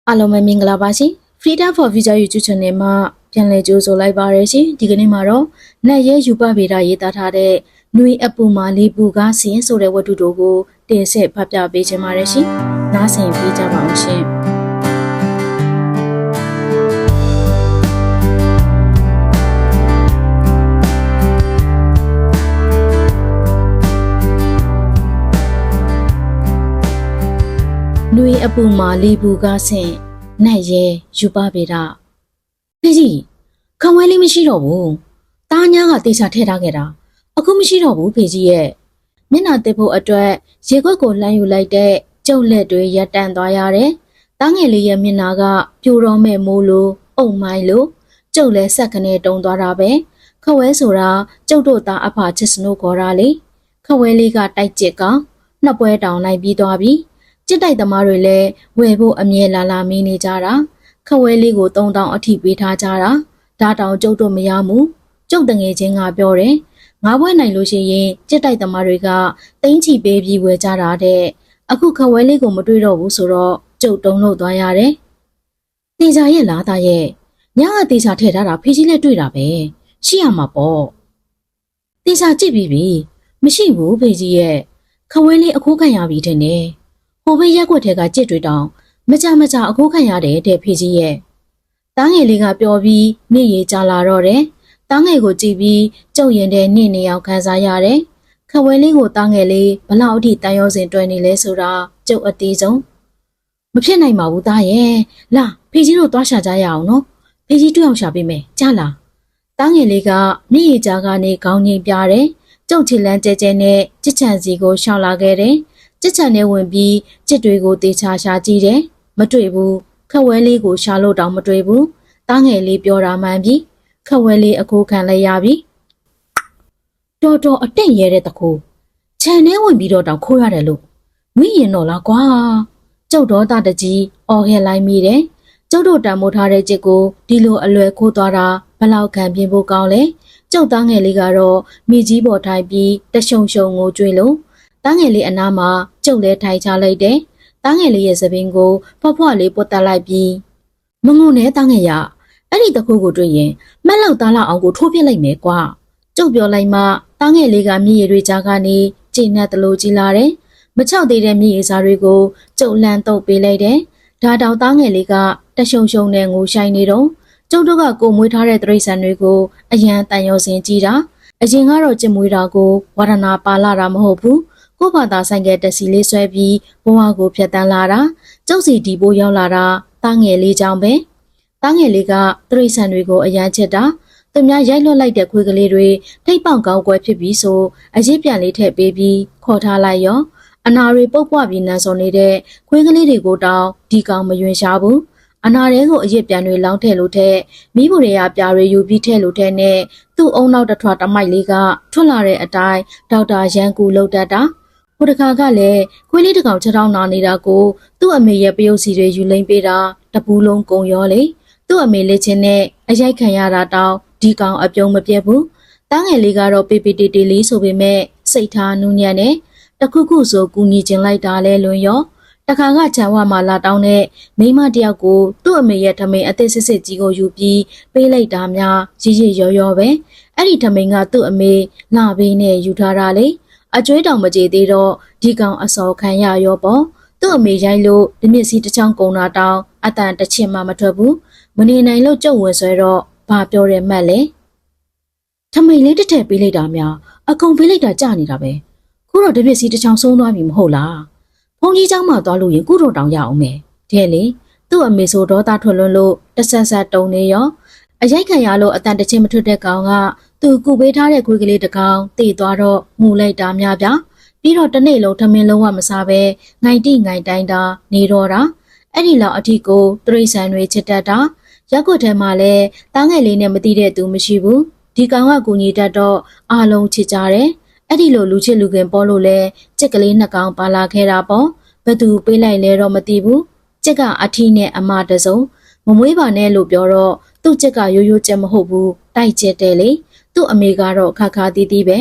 အားလုံးပဲမင်္ဂလာပါရှင် Freedom for Future YouTube Channel မှာပြန်လည်ကြိုဆိုလိုက်ပါရရှင်ဒီကနေ့မှာတော့နတ်ရဲယူပဗေဒရေးသားထားတဲ့နွေအပူမာလေးပူကားစင်ဆိုတဲ့ဝတ္ထုတို့ကိုတင်ဆက်ဖတ်ပြပေးခြင်းပါတယ်ရှင်နားဆင်ပေးကြပါအောင်ရှင်နွေအပူမာလေးပူကားစင်နတ်ရဲယူပဗေဒဖေကြီးခေါင်းဝဲလေးမရှိတော့ဘူးတားညာကတေချာထည့်ထားခဲ့တာအခုမရှိတော့ဘူးဖေကြီးရဲ့မျက်နှာတက်ဖို့အတွက်ရေခွက်ကိုလှမ်းယူလိုက်တဲ့ကျုပ်လက်တွေရပ်တန့်သွားရတယ်တားငယ်လေးရဲ့မျက်နှာကပြိုတော့မဲ့မိုးလိုအုံမိုင်းလိုကျုပ်လည်းဆက်ကနေတုံသွားတာပဲခဝဲဆိုတာကျုပ်တို့သားအဖချစ်စနိုးခေါ်တာလေခဝဲလေးကတိုက်ကျစ်ကောင်နှစ်ပွဲတောင်လိုက်ပြီးသွားပြီကျစ်တိုက်သမားတွေလည်းဝယ်ဖို့အမြဲလာလာမင်းနေကြတာခဝဲလေးကို3000အထိပေးထားကြတာဒါတောင်ကျုပ်တို့မရမှုကျုပ်တငယ်ချင်းကပြောတယ်ငါးပွဲနိုင်လို့ရှိရင်ကျစ်တိုက်သမားတွေကတင်းချီပေးပြီးဝယ်ကြတာတဲ့အခုခဝဲလေးကိုမတွေ့တော့ဘူးဆိုတော့ကျုပ်တုံးလို့သွားရတယ်တေချာရဲ့လားသားရဲ့ညကတေချာထည့်ထားတာဖေးကြီးလည်းတွေ့တာပဲရှိရမှာပေါ့တေချာကြည့်ပြီးပြီမရှိဘူးဖေးကြီးရဲ့ခဝဲလေးအခိုးခံရပြီတဲ့နဲ့ဟိုဘေးရက်ွက်ထဲကကြစ်တွေတောင်မကြအခိုးခံရတယ်တဲ့ဖေကြီးရဲ့တားငယ်လေးကပြောပြီးနေရီကြလာတော့တယ်တားငယ်ကိုကြည့်ပြီးကျုပ်ရင်တဲ့နေရောက်ခံစားရတယ်ခဝဲလေးကိုတားငယ်လေးဘလောက်အထိတန်ရောစင်တွယ်နေလဲဆိုတာကျုပ်အသေးဆုံးမဖြစ်နိုင်ပါဘူးသားရဲ့လာဖေကြီးတို့သွားရှာကြရအောင်နော်ဖေကြီးတွေ့အောင်ရှာပေးမယ်ကြားလားတားငယ်လေးကနေရီကြားကနေခေါင်းငိမ့်ပြတယ်ကျုပ်ချီလန်းကျဲကျဲနဲ့ကြစ်ချန်စီကိုရှောက်လာခဲ့တယ်ကြစ်ချန်နဲ့ဝင်ပြီးကြစ်တွေကိုတေချာရှာကြည့်တယ်မတွေ့ဘူးခဝဲလေးကိုရှာလို့တောင်မတွေ့ဘူးတားငယ်လေးပြောတာမှန်ပြီခဝဲလေးအခိုးခံလိုက်ရပြီတော်တော်အတက်ရဲတဲ့တခိုးခြံထဲဝင်ပြီးတော့တောင်ခိုးရတယ်လို့မိရင်တော့လားကွာကျုပ်တော်တကြီးအော်ဟဲလိုက်မိတယ်ကျုပ်တို့တံမိုးထားတဲ့ကြစ်ကိုဒီလိုအလွယ်ခိုးသွားတာဘလောက်ခံပြင်းဖို့ကောင်းလဲကျုပ်သားငယ်လေးကတော့မိကြီးပေါ်ထိုင်ပြီးတရှုံရှုံကိုကြွေလို့တားငယ်လေးအနားမှာကျုပ်လဲထိုင်ချလိုက်တယ်တားငယ်လေးရဲ့သပင်ကိုဖွားဖွားလေးပုတ်တက်လိုက်ပြီးမငုံနဲ့တားငယ်ရအဲ့ဒီတခုကိုတွေ့ရင်မက်လောက်သားလောက်အောင်ကိုထိုးပြလိုက်မယ်ကွာကျုပ်ပြောလိုက်မှတားငယ်လေးကမြည်ရည်တွေကြားကနေကြည်နက်တလို့ကြီးလာတယ်မချောက်သေးတဲ့မြည်ရည်စားတွေကိုကျုပ်လှမ်းတုပ်ပေးလိုက်တယ်ဒါတောင်တားငယ်လေးကတရှုံရှုံနဲ့ငိုရှိုင်းနေတော့ကျုပ်တို့ကကိုမွေးထားတဲ့တရိษံတွေကိုအရန်တန်ရောစင်ကြည့်တာအရင်ကတော့ကျင်မွေးတာကိုဝါဒနာပါလာတာမဟုတ်ဘူးကိုဘာသာဆိုင်ကတက်စီလေးဆွဲပြီးဘဝကိုဖျက်တမ်းလာတာကျုပ်စီဒီပိုးရောက်လာတာတားငယ်လေးကြောင့်ပဲတားငယ်လေးကတရိษံတွေကိုအရန်ချက်တာသူများရိုက်လွတ်လိုက်တဲ့ခွေးကလေးတွေထိတ်ပေါက်ကောင်းကွယ်ဖြစ်ပြီးဆိုအရေးပြန်လေးထည့်ပေးပြီးခေါ်ထားလိုက်ရောအနာတွေပုတ်ပွားပြီးနန်းစော်နေတဲ့ခွေးကလေးတွေကိုတောင်ဒီကောင်မယွင်ရှားဘူးအနာတွေကိုအရစ်ပြန်တွေလောင်းထည့်လို့တဲ့မိဖို့တွေကပြားတွေယူပြီးထည့်လို့တဲ့နဲ့သူ့အုံနောက်တစ်ထွားတမိုက်လေးကထွက်လာတဲ့အတိုင်းဒေါက်တာရန်ကူလှုပ်တတ်တာဟိုတခါကလည်းခွေးလေးတစ်ကောင်ခြေထောက်နာနေတာကိုသူ့အမေရဲ့ပယုတ်စီတွေယူလိမ့်ပေးတာတပူးလုံးကုံရောလေသူ့အမေလက်ချင်းနဲ့အရိုက်ခံရတာတောင်ဒီကောင်အပြုံးမပြတ်ဘူးတားငယ်လေးကတော့ပေပေတေတေလေးဆိုပေမဲ့စိတ်ထားနူးညံ့နဲ့တခုခုဆိုကူညီကျင်လိုက်တာလဲလွန်ရောတခါကခြံဝမှာလာတောင်းတဲ့မိမတယောက်ကိုသူ့အမေရဲ့ထမိန်အသက်စစ်စစ်ကြီးကိုယူပြီးပေးလိုက်တာများရည်ရည်ရောရောပဲအဲ့ဒီထမိန်ကသူ့အမေလာဘေးနဲ့ယူထားတာလေအကျွေးတောင်မကြေသေးတော့ဒီကောင်အစော်ခံရရောပေါ့သူ့အမေရိုက်လို့ဒီမျက်စိတစ်ချောင်းကုံတာတောင်အတန်တစ်ချင်မှမထွက်ဘူးမနေနိုင်လို့ကြုတ်ဝင်ဆွဲတော့ဘာပြောရဲမှတ်လဲထမိန်လေးတစ်ထည့်ပေးလိုက်တာများအကုန်ပေးလိုက်တာကြနေတာပဲခုတော့ဒီမျက်စိတစ်ချောင်းဆုံးသွားပြီမဟုတ်လားဖုန်ကြီးเจ้าမှသွားလို့ရင်ကုတော့တောင်ရအောင်မယ်တဲ့လေသူ့အမေဆိုဒေါသထွက်လွန်းလို့တဆက်ဆက်တုံနေရောအရိုက်ခံရလို့အတန်တချင်းမထွက်တဲ့ကောင်ကသူကူပေးထားတဲ့ခွေးကလေးတစ်ကောင်တေသွားတော့ငူလိုက်တာများပြပြီးတော့တနေ့လုံးထမင်းလုံးဝမစားပဲငိုင်တိငိုင်တိုင်းတာနေတော့တာအဲ့ဒီလောက်အထိကိုတရိษံတွေချစ်တတ်တာရက်ွက်ထဲမှာလဲတားငယ်လေးနဲ့မတိတဲ့သူမရှိဘူးဒီကောင်ကကူညီတတ်တော့အားလုံးချစ်ကြတယ်အဲ့ဒီလိုလူချစ်လူခင်ပေါ်လို့လဲကြက်ကလေးနှစ်ကောင်ပါလာခဲ့တာပေါ့ဘသူပေးလိုက်လဲတော့မသိဘူးကြက်ကအထီးနဲ့အမတစုံမမွေးပါနဲ့လို့ပြောတော့သူ့ကြက်ကရိုးရိုးကြက်မဟုတ်ဘူးတိုက်ကျက်တယ်လေသူ့အမေကတော့ခါခါတီးတီးပဲ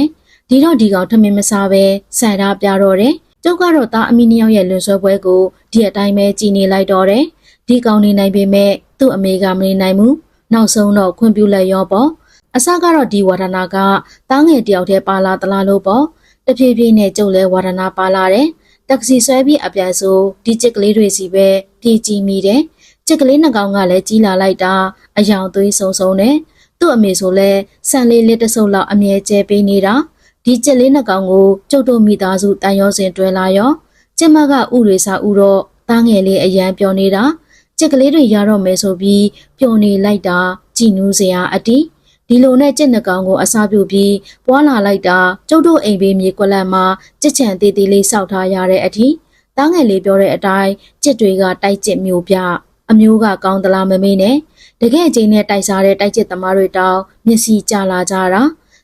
ဒီတော့ဒီကောင်ထမင်းမစားပဲဆန်ထားပြတော့တယ်ကျုပ်ကတော့သားအမိနှစ်ယောက်ရဲ့လွန်ဆွဲပွဲကိုဒီအတိုင်းပဲကြည်နေလိုက်တော့တယ် ဒီကောင်နေနိုင်ပေမဲ့သူ့အမေကမနေနိုင်ဘူးနောက်ဆုံးတော့ခွင့်ပြုလိုက်ရောပေါ့အစကတော့ဒီဝါဒနာကတားငယ်တယောက်တည်းပါလာသလားလို့ပေါ့တဖြည်းဖြည်းနဲ့ကျုပ်လဲဝါဒနာပါလာတယ်တက္ကစီဆွဲပြီးအပြန်ဆိုဒီချစ်ကလေးတွေစီပဲပြေးကြည့်မိတယ်ချစ်ကလေးနှစ်ကောင်ကလည်းကြီးလာလိုက်တာအယောင်သွေးဆုံဆုံနဲ့သူ့အမေဆိုလဲဆန်လေးလက်တဆုပ်လောက်အမြဲကျဲပေးနေတာဒီချစ်လေးနှစ်ကောင်ကိုကျုပ်တို့မိသားစုတန်ရောစင်တွဲလာရောကျမကဥတွေစာဥတော့တားငယ်လေးအရန်ပြောနေတာချစ်ကလေးတွေရတော့မယ်ဆိုပြီးပျော်နေလိုက်တာကြည်နူးစရာအတီးဒီလိုနဲ့ကျစ်နှကောင်ကိုအစားပြုပြီးပွားလာလိုက်တာကျုပ်တို့အိမ်ဘေးမြေကွက်လန့်မှာကြစ်ချံသေးသေးလေးစောက်ထားရတဲ့အထိတားငယ်လေးပြောတဲ့အတိုင်းကျစ်တွေကတိုက်ကျစ်မျိုးပြအမျိုးကကောင်းသလားမမေးနဲ့တကယ်ချင်းနဲ့တိုက်စားတဲ့တိုက်ကျစ်သမားတွေတောင်မျက်စိကျလာကြတာ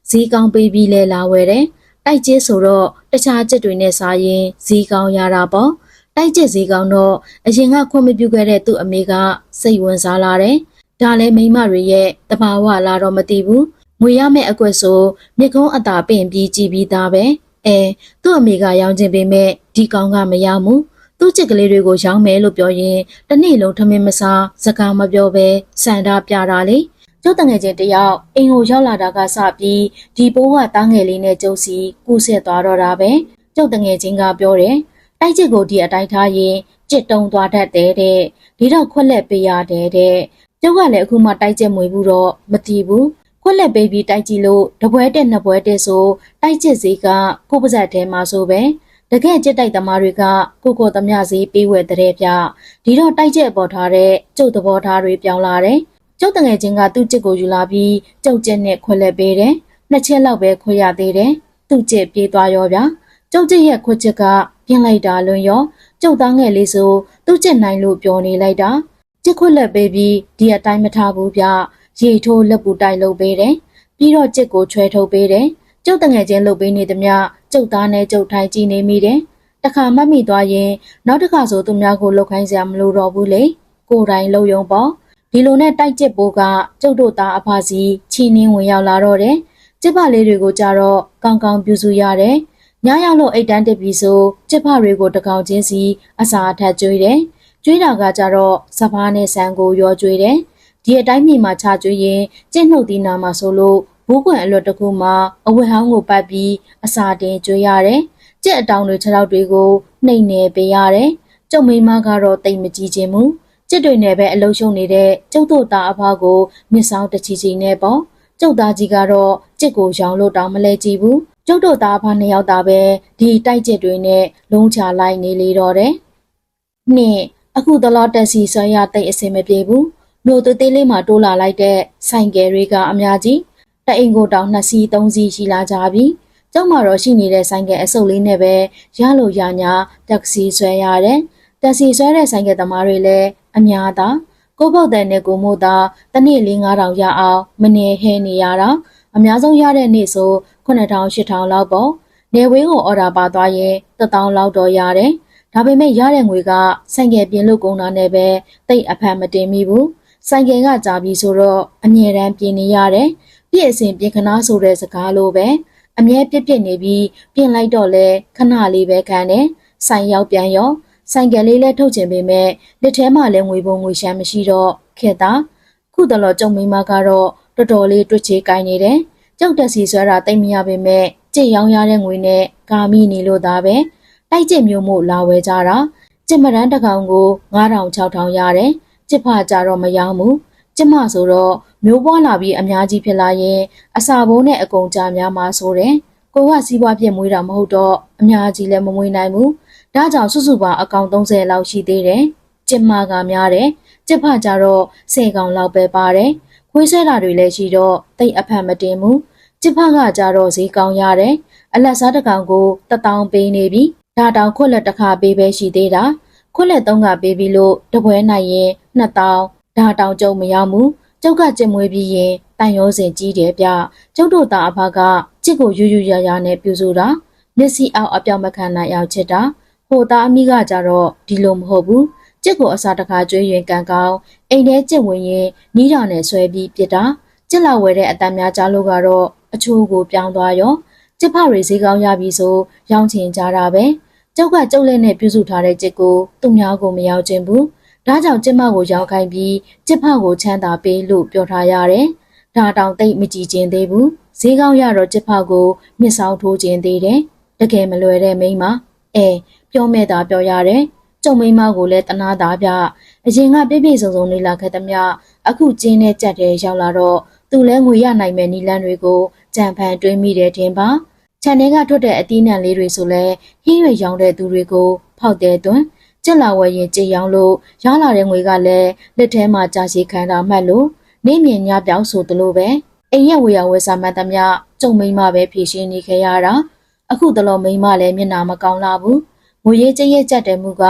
ဈေးကောင်းပေးပြီးလဲလာဝယ်တယ်တိုက်ကျစ်ဆိုတော့တခြားကျစ်တွေနဲ့စားရင်ဈေးကောင်းရတာပေါ့တိုက်ကျစ်ဈေးကောင်းတော့အရင်ကခွင့်မပြုခဲ့တဲ့သူ့အမေကစိတ်ဝင်စားလာတယ်ဒါလည်းမိမတွေရဲ့တဘာဝလာတော့မသိဘူးငွေရမယ့်အကွက်ဆိုမြကုံးအသာပင့်ပြီးကြည်ပြီးသားပဲသူ့အမေကရောင်းခြင်းပေမဲ့ဒီကောင်ကမရဘူးသူ့ချစ်ကလေးတွေကိုရောင်းမယ်လို့ပြောရင်တစ်နေ့လုံးထမင်းမစားစကားမပြောဘဲစံတာပြတာလေကျုပ်တငယ်ချင်းတယောက်အိမ်ကိုရောက်လာတာကစပြီးဒီပိုးကတားငယ်လေးနဲ့ကျုပ်စီကူးဆက်သွားတော့တာပဲကျုပ်တငယ်ချင်းကပြောတယ်တိုက်ချစ်ကိုဒီအတိုင်းထားရင်ကြစ်တုံသွားတတ်တယ်တဲ့ဒီတော့ခွက်လက်ပေးရတယ်တဲ့ကျုပ်ကလည်းအခုမှတိုက်ချက်မွေဘူးတော့မတီးဘူးခွက်လက်ပေးပြီးတိုက်ကြည့်လို့တပွဲတက်နှစ်ပွဲတက်ဆိုတိုက်ချက်ဈေးကကိုပါဇက်ထဲမှာဆိုပဲတကယ်ကြက်တိုက်သမားတွေကကိုသမျှဈေးပေးဝယ်တဲ့ပြဒီတော့တိုက်ချက်ပေါ်ထားတဲ့ကျုပ်သဘောထားတွေပြောင်းလာတယ်ကျုပ်တငယ်ချင်းကသူ့ချစ်ကိုယူလာပြီးကျုပ်ချက်နဲ့ခွက်လက်ပေးတယ်နှစ်ချက်လောက်ပဲခွက်ရသေးတယ်သူ့ချစ်ပြေးသွားရောဗျာကျုပ်ချစ်ရဲ့ခွက်ချက်ကပြင်းလိုက်တာလွန်ရောကျုပ်သားငယ်လေးဆိုသူ့ချစ်နိုင်လို့ပြောနေလိုက်တာချစ်ခွက်လက်ပေးပြီးဒီအတိုင်းမထားဘူးဗျရေထိုးလက်ပူတိုက်လုပ်ပေးတယ်ပြီးတော့ချစ်ကိုချွဲထုတ်ပေးတယ်ကျုပ်တငယ်ချင်းလုပ်ပေးနေသမျှကျုပ်သားနဲ့ကျုပ်ထိုင်ကြည့်နေမိတယ်တခါမှတ်မိသွားရင်နောက်တစ်ခါဆိုသူများကိုလှုပ်ခိုင်းစရာမလိုတော့ဘူးလေကိုယ်တိုင်လှုပ်ယုံပေါ့ဒီလိုနဲ့တိုက်ချစ်ပိုးကကျုပ်တို့သားအဖစီချီနှင်းဝင်ရောက်လာတော့တယ်ကျစ်ဖလေးတွေကိုကြတော့ကောင်းကောင်းပြုစုရတယ်ညရောက်လို့အိတ်တန်းတက်ပြီးဆိုကျစ်ဖတွေကိုတကောင်ချင်းစီအစာအထက်ကျွေးတယ်ကျွေးတာကကြတော့စပားနဲ့ဆန်ကိုရောကျွေးတယ်ဒီအတိုင်းမြေမှာချကျွေးရင်ကျင့်နှုတ်သီးနာမှာဆိုလို့ဘူးကွန်အလွတ်တစ်ခုမှာအဝတ်ဟောင်းကိုပတ်ပြီးအစာတင်ကျွေးရတယ်ကျက်အတောင်တွေခြေထောက်တွေကိုနှိမ်နေပေးရတယ်ကျုပ်မိမကတော့တိတ်မကြည့်ခြင်းဘူးကျက်တွေနဲ့ပဲအလုံးရှုံနေတဲ့ကျုပ်တို့သားအဖကိုမြစ်ဆောင်တချီချီနဲ့ပေါ့ကျုပ်သားကြီးကတော့ကျက်ကိုရောင်းလို့တောင်မလဲကြည့်ဘူးကျုပ်တို့သားအဖနှစ်ယောက်သားပဲဒီတိုက်ကျက်တွေနဲ့လုံးချလိုက်နေလေတော့တယ်နှင့်အခုတလောတက်စီဆွဲရတိတ်အစင်မပြေဘူးမြို့သေးသေးလေးမှာတိုးလာလိုက်တဲ့ဆိုင်ကယ်တွေကအများကြီးတအိမ်ကိုတောင်2စီး3စီးရှိလာကြပြီကျုံမှာတော့ရှိနေတဲ့ဆိုင်ကယ်အစုပ်လေးနဲ့ပဲရလို့ရညာတက္ကစီဆွဲရတယ်တက်စီဆွဲတဲ့ဆိုင်ကယ်သမားတွေလည်းအများသာကိုပုတ်တဲ့နဲ့ကိုမို့သာတစ်နေ့4-5,000ရအောင်မနေဟဲနေရတာအများဆုံးရတဲ့နေ့ဆို9,000-8,000လောက်ပေါ့နေဝေးကိုအော်ဒါပါသွားရင်1,000လောက်တော့ရတယ်ဒါပေမဲ့ရတဲ့ငွေကဆိုင်ကယ်ပြင်လို့ကုန်တာနဲ့ပဲတိတ်အဖက်မတင်မိဘူးဆိုင်ကယ်ကကြာပြီဆိုတော့အမြဲတမ်းပြင်နေရတယ်ပြည့်အစဉ်ပြင်ခနာဆိုတဲ့စကားလိုပဲအမြဲပြစ်နေပြီးပြင်လိုက်တော့လဲခဏလေးပဲခံတယ်ဆိုင်ရောက်ပြန်ရောဆိုင်ကယ်လေးလဲထုတ်ချင်ပေမဲ့လက်ထဲမှာလဲငွေပုံငွေရှမ်းမရှိတော့ခဲ့တာခုတလောကျုံမိမကတော့တော်တော်လေးတွစ်ချေကိုင်းနေတယ်ကြောက်တက်စီဆွဲတာတိတ်မရပေမဲ့ကြစ်ရောင်းရတဲ့ငွေနဲ့ကာမိနေလို့သားပဲတိုက်ကျစ်မျိုးမို့လာဝဲကြတာကျစ်မရန်တကောင်ကို9,000-6,000ရတယ်ကျစ်ဖကြတော့မရောင်းဘူးကျမဆိုတော့မျိုးပွားလာပြီးအများကြီးဖြစ်လာရင်အစာဘိုးနဲ့အကုန်ကြများမှာဆိုတယ်ကိုကစီးပွားပြည့်မွေးတာမဟုတ်တော့အများကြီးလည်းမမွေးနိုင်ဘူးဒါကြောင့်စုစုပေါင်းအကောင်30လောက်ရှိသေးတယ်ကျစ်မကများတယ်ကျစ်ဖကြတော့10ကောင်လောက်ပဲပါတယ်ခွေးဆွဲတာတွေလည်းရှိတော့တိတ်အဖက်မတင်ဘူးကျစ်ဖကကြတော့ဈေးကောင်းရတယ်အလက်စားတစ်ကောင်ကို1,000ပေးနေပြီဒါတောင်ခွက်လက်တစ်ခါပေးပဲရှိသေးတာခွက်လက်3ကပေးပြီးလို့တပွဲနိုင်ရင်2,000ဒါတောင်ကျုံမရောက်ဘူးကျုပ်ကကြက်မွေးပြီးရင်တန်ရောစင်ကြီးတယ်ဗျကျုပ်တို့သားအဖကကြစ်ကိုယူယူရရနဲ့ပြူဆိုတာမျက်စိအောက်အပြောင်မခံနိုင်အောင်ချစ်တာဟိုသားအမိကကြတော့ဒီလိုမဟုတ်ဘူးကြစ်ကိုအစာတစ်ခါကျွေးရင်ကန်ကောင်းအိမ်ထဲကြစ်ဝင်ရင်နီးတာနဲ့ဆွဲပြီးပြစ်တာကြစ်လာဝဲတဲ့အတန်များကြားလို့ကတော့အချိုးကိုပြောင်းသွားရောကြစ်ဖတွေဈေးကောင်းရပြီဆိုရောင်းချင်ကြတာပဲကျုပ်ကကျုပ်လက်နဲ့ပြုစုထားတဲ့ကြစ်ကိုသူများကိုမရောက်ခြင်းဘူး ဒါကြောင့်ကျမကိုရောင်းခိုင်းပြီးကျစ်ဖကိုချမ်းသာပေးလို့ပြောထားရတယ်။ဒါတောင်သိမကြည့်ခြင်းသေးဘူး။ဈေးကောင်းရတော့ကျစ်ဖကိုမြစ်ဆောင်ထိုးခြင်းသေးတယ်။တကယ်မလွယ်တဲ့မိန်းမပြောမဲ့တာပြောရတယ်။ကျုံမိန်းမကိုလည်းတနာတာဗျ။အရင်ကပြည့်ပြည့်စုံစုံနေလာခဲ့သမျှအခုကျင်းနဲ့ကြက်တဲ့ရောက်လာတော့သူလဲငွေရနိုင်မဲ့နီလန်းတွေကိုကြံဖန်တွင်းမိတယ်တင်ပါ။ခြံထဲကထွက်တဲ့အသီးနှံလေးတွေဆိုလဲဟင်းရွက်ရောင်းတဲ့သူတွေကိုဖောက်တဲ့သွင်းကျက်လာဝယ်ရင်ကြေရောင်းလို့ရလာတဲ့ငွေကလည်းလက်ထဲမှာကြာရှည်ခံတာမှတ်လို့နေမြင်ညပြောင်းဆိုသလိုပဲအိမ်ရက်ဝေယဝယ်စာမှတ်သမျှကျုံမိန်းမပဲဖြည့်ရှင်းနေခဲ့ရတာအခုတလောမိန်းမလည်းမျက်နာမကောင်းလာဘူးငွေရေးကြေးရဲကြက်တယ်မှုက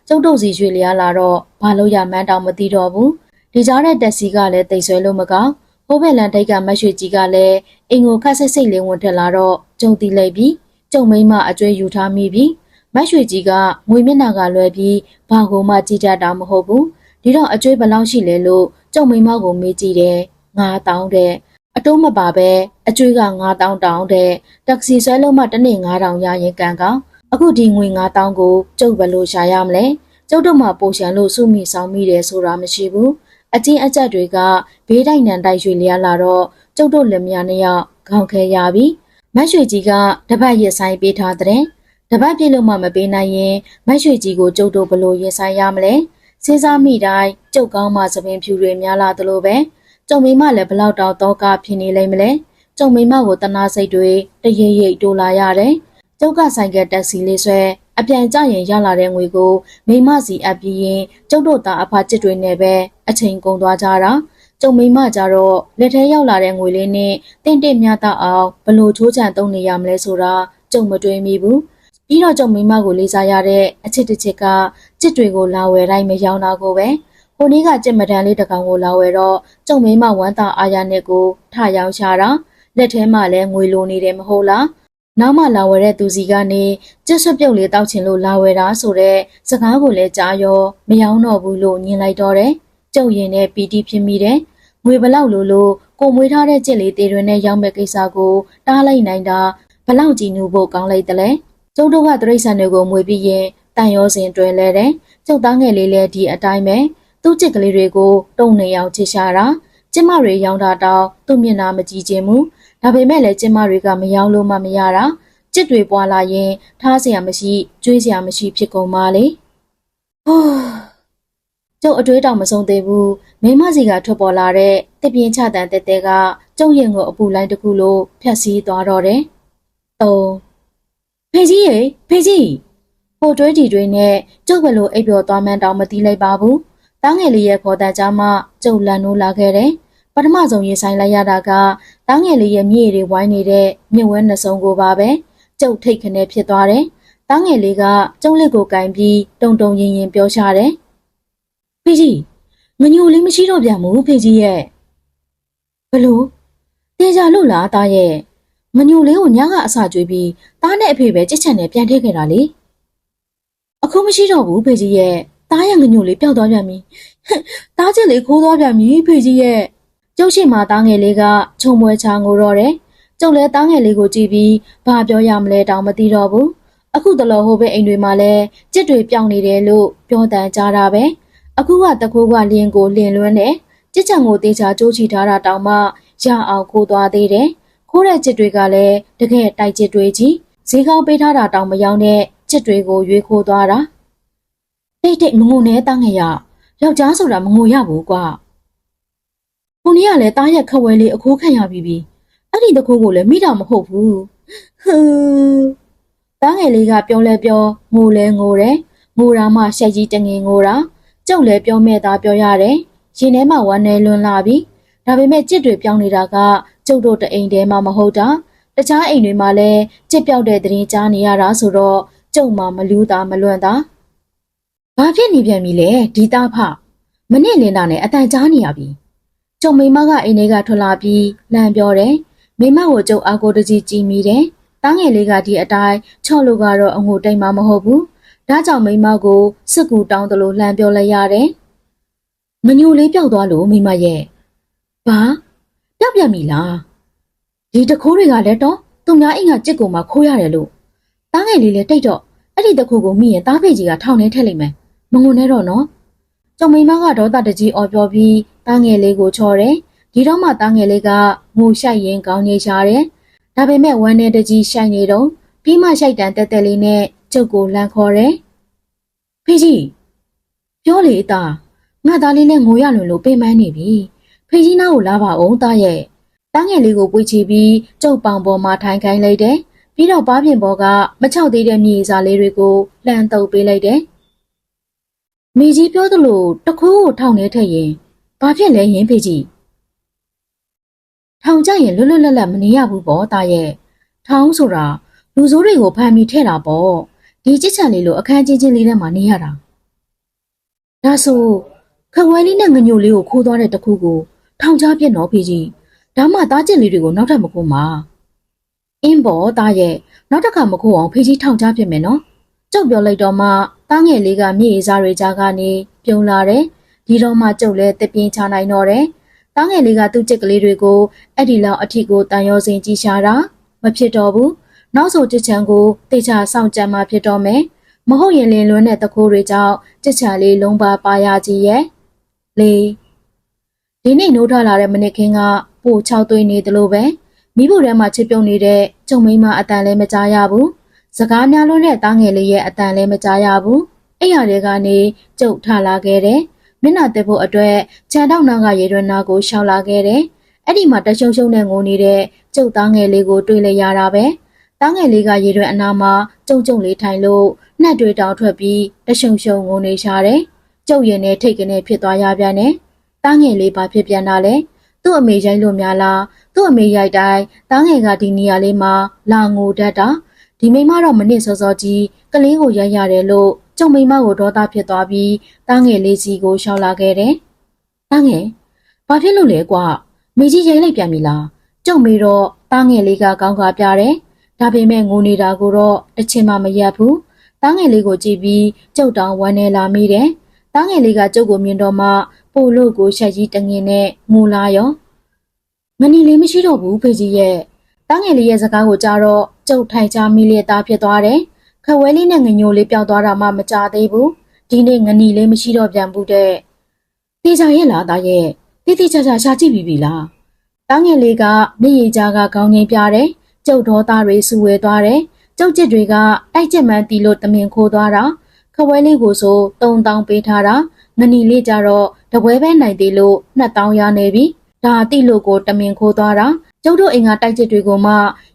ကျုပ်တို့စီရွှေလျားလာတော့ဘာလို့ရမှန်းတောင်မသိတော့ဘူးဒီကြားတဲ့တက်စီကလည်းတိတ်ဆွဲလို့မကောင်းဟိုဘက်လန်ထိတ်ကမတ်ရွှေကြီးကလည်းအိမ်ကိုခက်ဆိတ်ဆိတ်လေးဝင်ထက်လာတော့ကျုံတီလိုက်ပြီးကျုံမိန်းမအကျွေးယူထားမိပြီးမတ်ရွှေကြီးကငွေမျက်နှာကလွဲပြီးဘာကိုမှကြည့်တတ်တာမဟုတ်ဘူးဒီတော့အကျွေးဘယ်လောက်ရှိလဲလို့ကျုံမိန်းမကိုမေးကြည့်တယ်9000တဲ့အတိုးမပါပဲအကျွေးက9000တောင်းတဲ့တက္ကစီဆွဲလို့မှတစ်နေ့9000ရရင်ကံကောင်းအခုဒီငွေ9000ကိုကျုပ်ဘယ်လိုရှာရမလဲကျုပ်တို့မှပိုရှန်လို့စုမိဆောင်မိတယ်ဆိုတာမရှိဘူးအချင်းအကျက်တွေကဘေးတိုက်နံတိုက်ရွှေလျားလာတော့ကျုပ်တို့လက်မယားနှစ်ယောက်ခေါင်းခဲရပြီမတ်ရွှေကြီးကတပတ်ရဆိုင်ပေးထားတဲ့တပတ်ပြည့်လို့မှမပေးနိုင်ရင်မတ်ရွှေကြီးကိုကျုပ်တို့ဘလို့ရင်ဆိုင်ရမလဲစဉ်းစားမိတိုင်းကျုပ်ကောင်းမှသပင်ဖြူတွေများလာသလိုပဲကျုံမိမလည်းဘလောက်တောင်တော့ကဖြစ်နေလိမ့်မလဲကျုံမိမကိုတနာစိတ်တွေတရိပ်ရိပ်တိုးလာရတယ်ကျုပ်ကဆိုင်ကတက်စီလေးဆွဲအပြန်ကြရင်ရလာတဲ့ငွေကိုမိမစီအပ်ပြီးရင်ကျုပ်တို့သားအဖချစ်တွေနဲ့ပဲအချိန်ကုန်သွားကြတာကျုံမိမကြတော့လက်ထဲရောက်လာတဲ့ငွေလေးနဲ့တင့်တင့်မြတ်အောင်ဘလို့ချိုးချံသုံးနေရမလဲဆိုတာကျုံမတွေးမိဘူးပြီးတော့ကျုံမိမကိုလေးစားရတဲ့အချစ်တစ်ချစ်ကချစ်တွေကိုလာဝယ်တိုင်းမရောတာကိုပဲဟိုနေ့ကကြက်မတန်းလေးတစ်ကောင်ကိုလာဝယ်တော့ကျုံမိမဝမ်းသာအားရနဲ့ကိုထရောင်းချတာလက်ထဲမှာလည်းငွေလိုနေတယ်မဟုတ်လားနောက်မှလာဝယ်တဲ့သူစီကနေကျက်ဆွတ်ပြုတ်လေးတောက်ချင်လို့လာဝယ်တာဆိုတဲ့စကားကိုလည်းကြားရောမယောင်းတော့ဘူးလို့ညင်လိုက်တော့တယ်ကျုပ်ရင်နဲ့ပီတီဖြစ်မိတယ်ငွေဘလောက်လို့ကိုမွေးထားတဲ့ကြက်လေးတေတွင်နဲ့ရောက်မဲ့ကိစ္စကိုတားလိုက်နိုင်တာဘလောက်ကြည်နူဖို့ကောင်းလိုက်တယ်လဲကျုပ်တို့ကတရိတ်ဆန်တွေကိုမွေပြီးရင်တန်ရောစင်တွဲလဲတယ်ကျုပ်သားငယ်လေးလည်းဒီအတိုင်းပဲသူ့ချစ်ကလေးတွေကိုတုံနေအောင်ချစ်ရှာတာကျမတွေရောင်းတာတောင်သူ့မျက်နှာမကြည့်ခြင်းဘူးဒါပေမဲ့လည်းကျမတွေကမရောလို့မှမရတာချစ်တွေပွားလာရင်ထားเสียမရှိကျွေးเสียမရှိဖြစ်ကုန်ပါလေဟိုးကျုပ်အတွေးတောင်မဆုံးသေးဘူးမိမစီကထွက်ပေါ်လာတဲ့တပြင်းချတန်တဲတဲကကျုပ်ရင်ကိုအပူလိုက်တစ်ခုလိုဖြတ်စည်းသွားတော့တယ်ဖေကြီးရေဖေကြီးဟိုတွေးဒီတွေနဲ့ကျုပ်ဘလို့အိပ်ပျော်သွားမှန်းတောင်မသိလိုက်ပါဘူးတားငယ်လေးရဲ့ခေါ်တန်းကြားမှကျုပ်လန်နိုးလာခဲ့တယ်ပထမဆုံးရင်ဆိုင်လိုက်ရတာကတားငယ်လေးရဲ့မြေတွေဝိုင်းနေတဲ့မြင့်ဝဲနှစုံကိုပါပဲကျုပ်ထိတ်ခနဲ့ဖြစ်သွားတယ်တားငယ်လေးကကျုံးလက်ကိုကင်ပြီးတုံတုံရင်ရင်ပြောရှာတယ်ဖေကြီးငညိုလေးမရှိတော့ပြန်ဘူးဖေကြီးရဲ့ဘလို့တေချာလို့လားတားရဲ့ငညိုလေးကိုညကအစာကျွေးပြီးတားနဲ့အဖေပဲကြစ်ချန်နဲ့ပြန်ထည့်ခဲ့တာလေအခုမရှိတော့ဘူးဖေကြီးရဲ့တားရဲ့ငညိုလေးပျောက်သွားပြန်ပြီတားချစ်လေးခိုးသွားပြန်ပြီဖေကြီးရဲ့ကျုပ်ရှိမှတားငယ်လေးကခြုံပွဲချငိုတော့တယ်ကျုပ်လည်းတားငယ်လေးကိုကြည့်ပြီးဘာပြောရမလဲတောင်မသိတော့ဘူးအခုတလောဟိုဘက်အိမ်တွေမှာလည်းကြစ်တွေပြောင်းနေတယ်လို့ပြောတန်ကြတာပဲအခုကတခိုးကလင်းကိုလင်းလွန်းတယ်ကြစ်ချံကိုတေချာကြိုးချီထားတာတောင်မှရအောင်ခိုးသွားသေးတယ်ခိုးတဲ့ကြစ်တွေကလည်းတကယ်တိုက်ကြစ်တွေကြီးဈေးကောင်းပေးထားတာတောင်မယောင်းတဲ့ကြစ်တွေကိုရွေးခိုးသွားတာတိတ်မငုံနဲ့တားငယ်ရယောက်ျားဆိုတာမငိုရဘူးကွာဟိုနေ့ကလည်းတားရဲ့ခက်ဝဲလေးအခိုးခံရပြီအဲ့ဒီတခိုးကိုလည်းမိတာမဟုတ်ဘူးဟူးတားငယ်လေးကပြောလဲပြောငိုလဲငိုတယ်ငိုတာမှရှက်ကြီးတငင်ငိုတာကျုပ်လည်းပြောမဲ့သားပြောရတယ်ရင်ထဲမှာဝမ်းနေလွန်းလာပြီဒါပေမဲ့ကြစ်တွေပြောင်းနေတာကကျုပ်တို့တအိမ်ထဲမှာမဟုတ်တာတခြားအိမ်တွေမှာလည်းကြစ်ပြောက်တဲ့သတင်းကြားနေရတာဆိုတော့ကျုပ်မှမလူးတာမလွန့်တာဘာဖြစ်နေပြန်ပြီလဲဒီသားဖမနစ်လင်းတာနဲ့အတန်ကြားနေရပြီကျုံမိမကအိမ်ထဲကထွက်လာပြီးလမ်းပြောတယ်မိမကိုကျုပ်အားကိုတကြီးကြည်မိတယ်တားငယ်လေးကဒီအတိုင်းချော့လို့ကတော့အငိုတိတ်မှမဟုတ်ဘူးဒါကြောင့်မိမကိုစစ်ကူတောင်းတယ်လို့လှမ်းပြောလိုက်ရတယ်မညိုလေးပျောက်သွားလို့မိမရဲ့ဘာပျောက်ပြန်ပြီလားဒီတခိုးတွေကလည်းတော့သူများအိမ်ကကြစ်ကိုမှခိုးရတယ်လို့တားငယ်လေးလည်းတိတ်တော့အဲ့ဒီတခိုးကိုမိရင်တားဖေကြီးကထောင်ထဲထည့်လိုက်မယ်မငုံနဲ့တော့နော် ကျုံမိမကဒေါသတကြီးအော်ပြောပြီးတားငယ်လေးကိုချော်တယ်ဒီတော့မှတားငယ်လေးကငိုရှိုက်ရင်ကောင်းနေရှာတယ်ဒါပေမဲ့ဝမ်းနဲ့တကြီးရှိုက်နေတော့ပြီးမှရှိုက်တန်တက်တက်လေးနဲ့ကျုပ်ကိုလှမ်းခေါ်တယ်ဖေကြီးပြောလေတာငါသားလေးနဲ့ငိုရလွန်လို့ပြင်ပန်းနေပြီဖေကြီးနားကိုလာပါအောင်တားရဲ့တားငယ်လေးကိုပွေချပြီးကျုပ်ပေါင်ပေါ်မှာထိုင်ခိုင်းလိုက်တယ်ပြီးတော့ပါးပြင်ပေါ်ကမချောက်သေးတဲ့မြေစာလေးတွေကိုလှမ်းတုပ်ပေးလိုက်တယ်မိကြီးပြောသလိုတခိုးကိုထောင်နေထက်ရင်ဘာဖြစ်လဲရင်ဖေကြီးထောင်ကြရင်လွတ်လွတ်လပ်လပ်မနေရဘူးပေါ့တာရဲ့ထောင်ဆိုတာလူဆိုးတွေကိုဖမ်းပြီးထဲတာပေါ့ဒီချစ်ချန်လေးလိုအခန်းချင်းချင်းလေးထဲမှာနေရတာဒါဆိုခဝဲလေးနဲ့ငညိုလေးကိုခိုးသွားတဲ့တခုကိုထောင်ချပြစ်တော့ဖေကြီးဒါမှသားကျင်လေးတွေကိုနောက်ထပ်မခိုးမှာအင်းပေါ်တာရဲ့နောက်တစ်ခါမခိုးအောင်ဖေကြီးထောင်ချပြစ်မယ်နော်ကျုပ်ပြောလိုက်တော့မှတားငယ်လေးကမြေအစားတွေကြားကနေပြုံလာတယ်ဒီတော့မှကျုပ်လည်းတပြင်းချနိုင်တော့တယ်တားငယ်လေးကသူ့ချစ်ကလေးတွေကိုအဲ့ဒီလောက်အထီကိုတန်ရောစင်ကြည့်ရှာတာမဖြစ်တော့ဘူးနောက်ဆိုချစ်ချန်ကိုတေချာဆောင်ကြံမှဖြစ်တော့မယ်မဟုတ်ရင်လင်းလွန်းတဲ့တကိုးတွေကြောင့်ချစ်ချန်လေးလုံးပါရကြီးရဲ့လေဒီနေ့နိုးထလာတဲ့မနစ်ခင်းကပို့6သွေးနေတယ်လို့ပဲမိဖို့ထဲမှာချစ်ပြုံးနေတဲ့ကျုံမိန်းမအတန်လည်းမကြားရဘူးစကားများလွန်းတဲ့တားငယ်လေးရဲ့အတန်လည်းမကြားရဘူးအဲ့ရတဲ့ကနေကျုပ်ထလာခဲ့တယ်မျက်နှာတက်ဖို့အတွက်ခြံတောက်နာကရေရွနာကိုရှောက်လာခဲ့တယ်အဲ့ဒီမှာတရှုံရှုံနဲ့ငိုနေတဲ့ကျုပ်သားငယ်လေးကိုတွေ့လိုက်ရတာပဲတားငယ်လေးကရေရွအနာမှာကျုံလေးထိုင်လို့နှက်တွေတောင်ထွက်ပြီးတရှုံရှုံငိုနေရှာတယ်ကျုပ်ရင်နဲ့ထိတ်ကနေဖြစ်သွားရပြန်တယ်တားငယ်လေးဘာဖြစ်ပြန်တာလဲသူ့အမေရိုက်လို့များလားသူ့အမေရိုက်တိုင်းတားငယ်ကဒီနေရာလေးမှာလာငိုတတ်တာဒီမိမတော့မနစ်စောစောကြီးကလေးကိုရိုက်ရတယ်လို့ကျုံမိမကိုဒေါသဖြစ်သွားပြီးတားငယ်လေးစီကိုရှောက်လာခဲ့တယ်။တားငယ်ဘာဖြစ်လို့လဲကွာမိကြီးရိုက်လိုက်ပြန်ပြီလားကျုံမေတော့တားငယ်လေးကကောင်းကားပြတယ်။ဒါပေမဲ့ငိုနေတာကိုတော့တချင်မှမရက်ဘူး။တားငယ်လေးကိုကြည့်ပြီးကျုပ်တောင်ဝမ်းနေလာမိတယ်။တားငယ်လေးကကျုပ်ကိုမြင်တော့မှပို့လို့ကိုရှက်ကြီးတငင်နဲ့ငိုလာရော။မနီလေးမရှိတော့ဘူးဖေကြီးရဲ့တားငယ်လေးရဲ့စကားကိုကြားတော့ကျုပ်ထိုင်ချမိလျက်သားဖြစ်သွားတယ်။ခဝဲလေးနဲ့ငညိုလေးပျောက်သွားတာမှမကြသေးဘူး။ဒီနေ့ငနီလေးမရှိတော့ပြန်ဘူးတဲ့။တေချာရဲ့လားတားရဲ့တိတိကျကျရှာကြည့်ပြီးပြီလား။တားငယ်လေးကမျက်ရည်ကြားကခေါင်းငိမ့်ပြတယ်။ကျုပ်ဒေါသတွေစူဝဲသွားတယ်။ကျုပ်ကျစ်တွေကတိုက်ကျက်မှန်းတီလို့တမင်ခိုးသွားတာ။ခဝဲလေးကိုဆို3000ပေးထားတာ။ငနီလေးကြတော့တပွဲပဲနိုင်သေးလို့2000ရနေပြီ။ဒါတိလို့ကိုတမင်ခိုးသွားတာ။ကျုပ်တို့အိမ်ကတိုက်ကျစ်တွေကိုမှ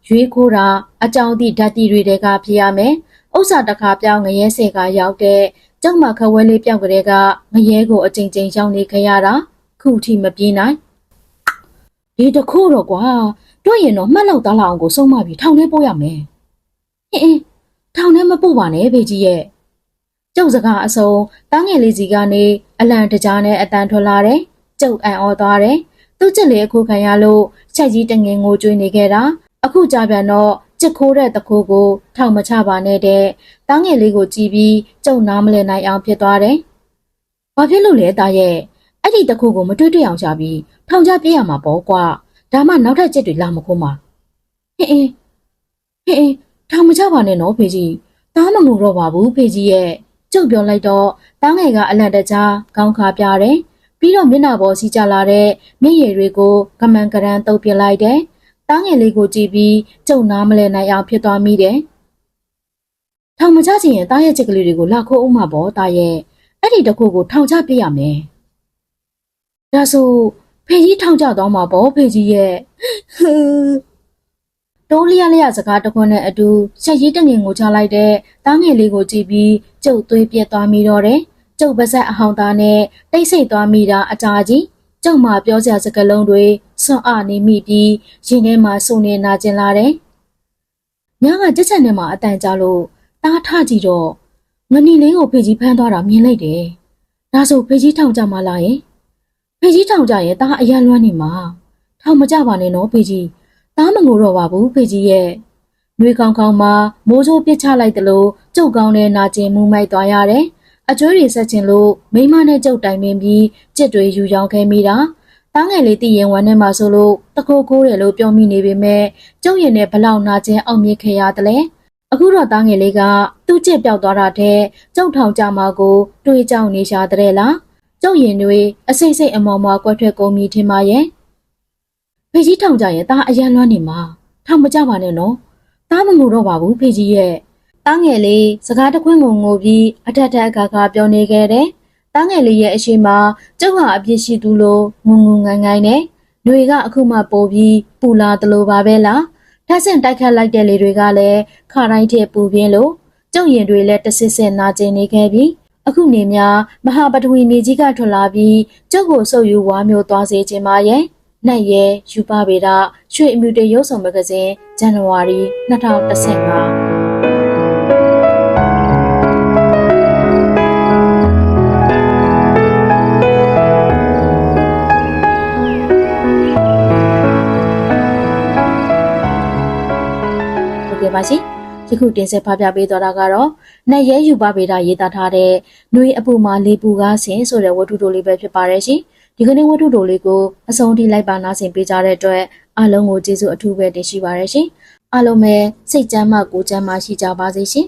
ရွေးခိုးတာအကြောင်းသည့်ဓာတ်တီတွေကဖြစ်ရမယ်။ဥစ္စာတစ်ခါပြောင်းငရဲဆဲကရောက်တဲ့ကျုံမခဝဲလေးပြောက်ကလေးကငရဲကိုအကြိမ်ကြိမ်ရောက်နေခဲ့ရတာခုထိမပြေးနိုင်။ဒီတခုတော့ကွာတွေ့ရင်တော့မှတ်လောက်သားလောက်အောင်ကိုစုံမပြီးထောင်ထဲပို့ရမယ်။အင်းထောင်ထဲမပို့ပါနဲ့ဖေကြီးရဲ့။ကျုပ်စကားအစုံတားငယ်လေးစီကနေအလံတကြားနဲ့အတန်ထွက်လာတယ်။ကျုပ်အံ့ဩသွားတယ်။သူ့ချစ်လေးအခုခံရလို့ချက်ကြီးတငင်ငိုကြွေးနေခဲ့တာအခုကြပြန်တော့ချစ်ခိုးတဲ့တခိုးကိုထောင်မချပါနဲ့တဲ့တားငယ်လေးကိုကြည့်ပြီးကျုံနားမလည်နိုင်အောင်ဖြစ်သွားတယ်။ဘာဖြစ်လို့လဲတားရဲ့အဲ့ဒီတခိုးကိုမတွေ့တွေ့အောင်ချပြီးထောင်ချပြေးရမှာပေါ့ကွာဒါမှနောက်ထပ်ချစ်တွေလာမခိုးမှာဟင်းထောင်မချပါနဲ့နော်ဖေကြီးတားမငိုတော့ပါဘူးဖေကြီးရဲ့ကျုပ်ပြောလိုက်တော့တားငယ်ကအလန့်တကြားခေါင်းခါပြတယ်ပြီးတော့မျက်နှာပေါ်စီးကျလာတဲ့မျက်ရည်တွေကိုကမန်ကရန်တုပ်ပြလိုက်တယ်။တားငယ်လေးကိုကြည့်ပြီးကျုံနားမလဲနိုင်အောင်ဖြစ်သွားမိတယ်။ထောင်မချချင်ရင်တားရဲ့ချစ်ကလေးတွေကိုလာခိုးအောင်မှာပေါ့တားရဲ့အဲ့ဒီတခုကိုထောင်ချပြရမယ်။ဒါဆိုဖေကြီးထောင်ချသွားမှာပေါ့ဖေကြီးရဲ့တိုးလျလျစကားတခွန်းနဲ့အတူချက်ကြီးတငင်ကိုချလိုက်တဲ့တားငယ်လေးကိုကြည့်ပြီးကျုပ်သွေးပြက်သွားမိတော့တယ်။ကျုပ်ပါဆက်အဟောင်းသားနဲ့တိတ်ဆိတ်သွားမိတာအကြာကြီးကျုပ်မှပြောစရာစကားလုံးတွေစွန့်အားနေမိပြီးရင်ထဲမှာစုံနေနာကျင်လာတယ်။ညကကြက်ချန်ထဲမှာအတန်ကြလို့တားထကြည့်တော့ငနီလေးကိုဖေကြီးဖမ်းသွားတာမြင်လိုက်တယ်။ဒါဆိုဖေကြီးထောင်ကြမှာလားယင်။ဖေကြီးထောင်ကြရင်တားအရန်လွမ်းနေမှာ။ထောင်မကြပါနဲ့နော်ဖေကြီး။တားမငိုတော့ပါဘူးဖေကြီးရဲ့။နှွေကောင်းကောင်းမှာမိုးချိုးပစ်ချလိုက်တယ်လို့ကျုပ်ကောင်းတဲ့နာကျင်မှုမိုက်သွားရတယ်။အကျွေးတွေဆက်ချင်လို့မိမနဲ့ကျုပ်တိုင်ပင်ပြီးကြစ်တွေယူရောင်းခဲ့မိတာတားငယ်လေးတည်ရင်ဝမ်းထဲမှာဆိုလို့တခိုးခိုးတယ်လို့ပြောမိနေပေမဲ့ကျုပ်ရင်နဲ့ဘလောက်နာကျင်အောင်မြင်ခဲ့ရတယ်အခုတော့တားငယ်လေးကသူ့ကြစ်ပြောက်သွားတာတဲ့ကျုပ်ထောင်ကြမှာကိုတွေးကြောက်နေရှာတဲ့လား ကျုပ်ရင်တွေအစိမ့်စိမ့်အမော်မွားကွက်ထွက်ကုန်ပြီထင်ပါရဲ့ဖေကြီးထောင်ကြရင်သားအရန်လွမ်းနေမှာထောင်မကြပါနဲ့နော်သားမငိုတော့ပါဘူးဖေကြီးရဲ့သားငယ်လေးစကားတခွန်းကိုငိုပြီးအထက်ထက်အခါခါပြောနေခဲ့တယ်သားငယ်လေးရဲ့အရှိမကျုပ်ဟာအပြစ်ရှိသူလို့ငုံငုံငိုင်းငိုင်းနဲ့ຫນွေကအခုမှပို့ပြီးပူလာသလိုပါပဲလားထပ်ဆင့်တိုက်ခတ်လိုက်တဲ့လေတွေကလည်းခါတိုင်းထက်ပူပြင်းလို့ကျုပ်ရင်တွေလည်းတဆစ်ဆစ်နာကျင်နေခဲ့ပြီးအခုနေများမဟာပထဝီနေကြီးကထွက်လာပြီးကျုပ်ကိုဆုပ်ယူဝါမျိုးသွားစေခြင်းပါရဲ့နိုင်ရဲယူပပေတာရွှေအမြူတေရုပ်ဆောင်မဂ္ဂဇင်းဇန်နဝါရီ2015ပါရှင်ယခုတင်ဆက်ဖပြပေးတော့တာကတော့နတ်ရဲယူပပေတာရေးသားထားတဲ့ຫນွေအပူမှာလေပူကားဆင်ဆိုတဲ့ဝတ္ထုတိုလေးပဲဖြစ်ပါတယ်ရှင်ဒီကနေ့ဝတ္ထုတိုလေးကိုအဆုံးထိလိုက်ပါနားဆင်ပေးကြတဲ့အတွက်အားလုံးကိုကျေးဇူးအထူးပဲတင်ရှိပါရရှင်အားလုံးပဲစိတ်ကျမ်းမှကိုယ်ကျမ်းမှရှိကြပါစေရှင်